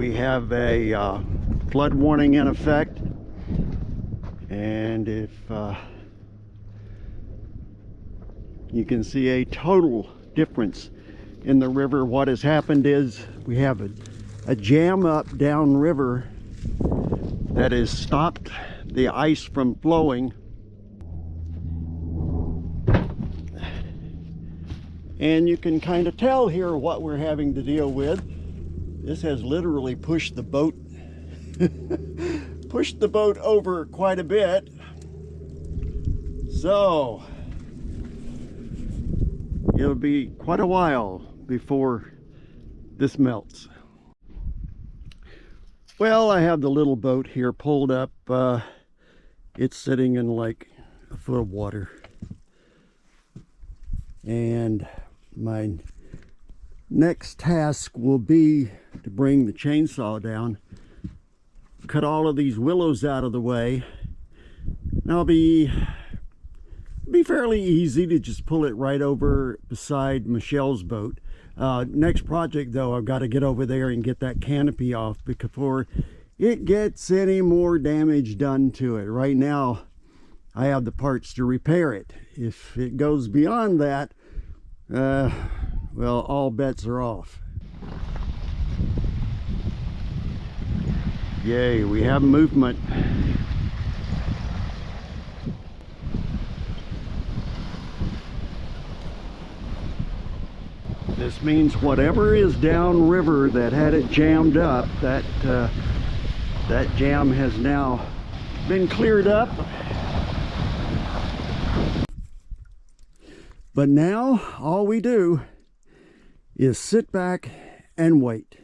We have a flood warning in effect, and if you can see a total difference in the river. What has happened is we have a jam up downriver that has stopped the ice from flowing, and you can kind of tell here what we're having to deal with. This has literally pushed the boat pushed the boat over quite a bit. So it'll be quite a while before this melts. Well, I have the little boat here pulled up. It's sitting in like a foot of water, and my next task will be to bring the chainsaw down, cut all of these willows out of the way. And it'll be fairly easy to just pull it right over beside Michelle's boat. Next project though, I've got to get over there and get that canopy off before it gets any more damage done to it. Right now I have the parts to repair it. If it goes beyond that, well, all bets are off. Yay, we have movement. This means whatever is downriver that had it jammed up, that jam has now been cleared up. But now all we do is sit back and wait.